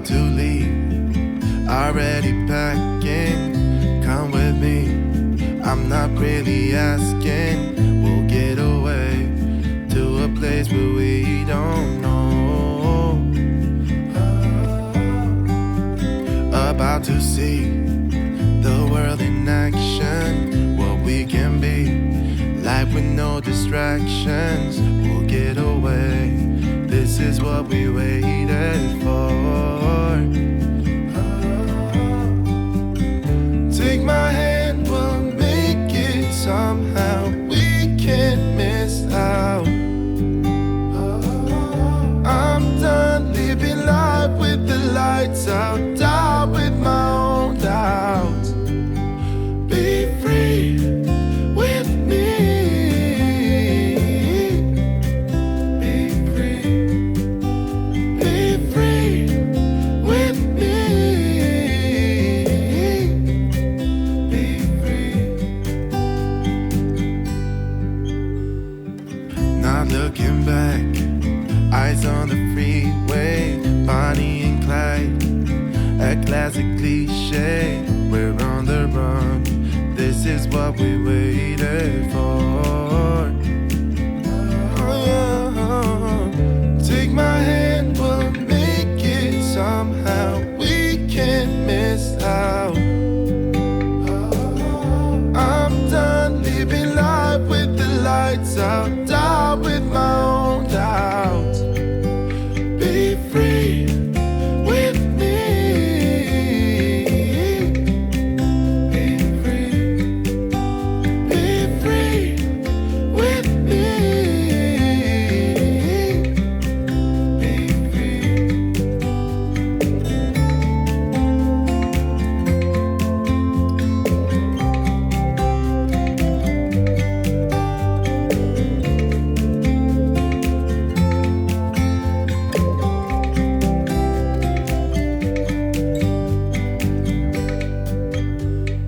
about to leave, already packing. Come with me, I'm not really asking. We'll get away to a place where we don't know. About to see the world in action, what we can be, life with no distractions. We'll get away, this is what we waited for. Take my hand, we'll make it somehow. We can't miss out. I'm done living life with the lights out, die with my own doubts. Be free with me. Be free. Be free with me. Be free. Not looking back, eyes on the freeway, Bonnie and Clyde, a classic cliche. We're on the run, this is what we waited for. Oh yeah. Take my hand, we'll make it somehow. We can't miss out. I'm done living life with the lights out, die with my own doubts. Be free with me. Be free. Be free with me. Be free.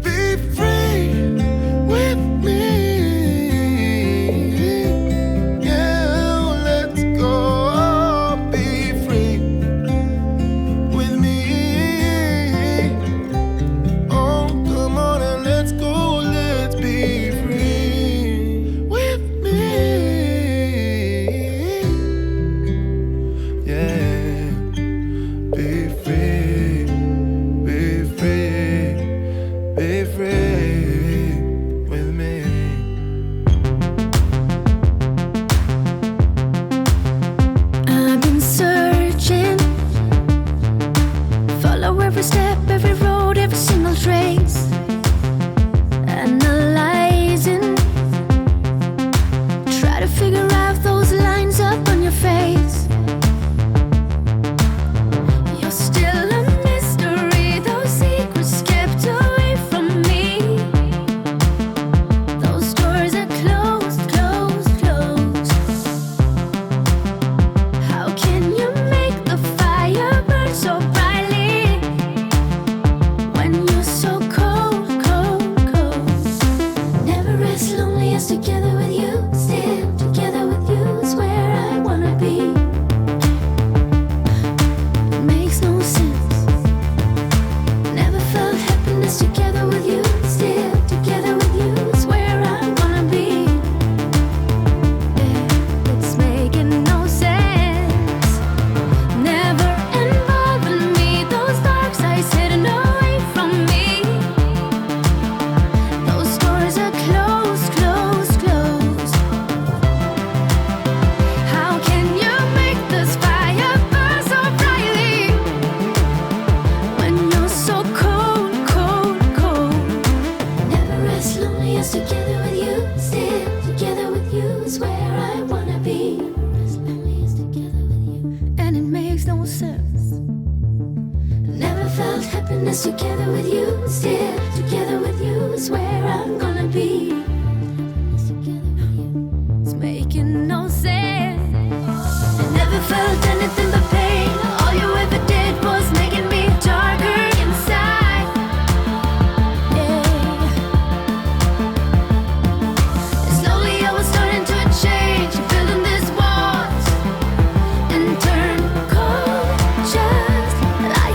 Be free with me. Yeah, let's go. Be free with me. Oh, come on and let's go. Let's be free with me. Yeah, be free. Be free. Be free with me. I've been searching, follow every step, every road, every single trace, analyzing, try to figure out those lines up on your face. You're still a mystery, those secrets kept away from me. Those doors are closed, closed, closed. How can you make the fire burn so brightly when you're so cold, cold, cold? Never as lonely as together with you, still together with you is where I wanna be. It makes no sense. Never felt happiness together with you, still together with you is where I wanna be. Yeah, it's making no sense. Never involving me, those dark sides hidden away from me. Those doors are closed, closed, closed. How can you make this fire burn so brightly when you're so cold, cold, cold? Never as lonely as together with you, still together with you is where I wanna be. As lonely as together with you, and it makes no sense. Never felt happiness together with you, still together with you is where I'm gonna be. It's making no sense. I never felt anything but pain. All you ever did was making me darker inside. Yeah. Slowly I was starting to change, building these walls and turn cold, just like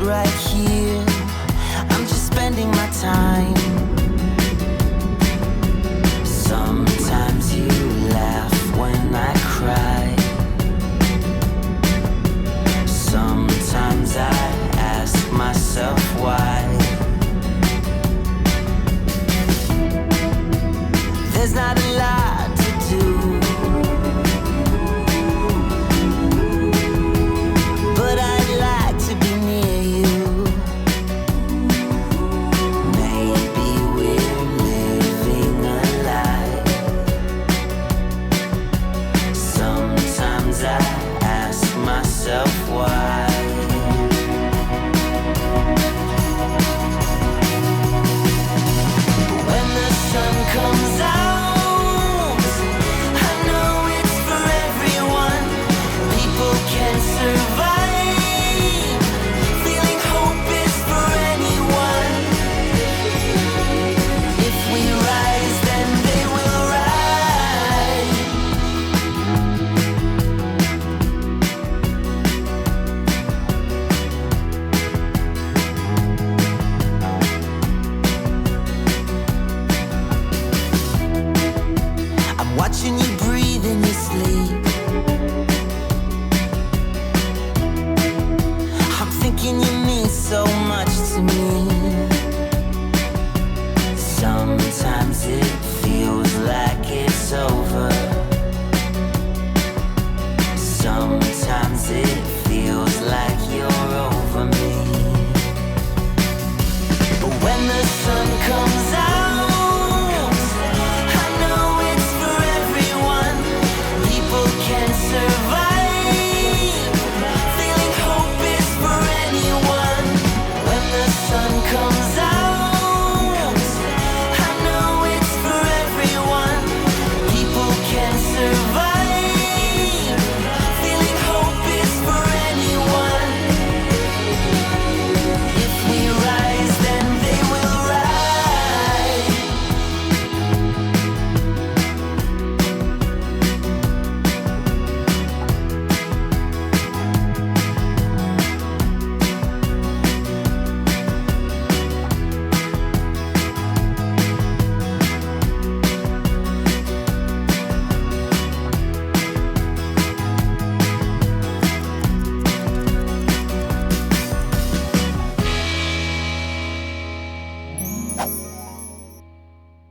right here. I'm just spending my time. Sometimes you laugh when I cry. Sometimes I ask myself why. There's not a lot to do, but I'd like to be near you. Maybe we're living a lie. Sometimes I ask myself why. When the sun comes out, I know it's for everyone. People can survive. Feeling hope is for anyone. If we rise, then they will rise. I'm watching you breathe in your sleep. I'm thinking you mean so much to me. Sometimes it feels like it's over. Sometimes it feels like you're over me. But when the sun comes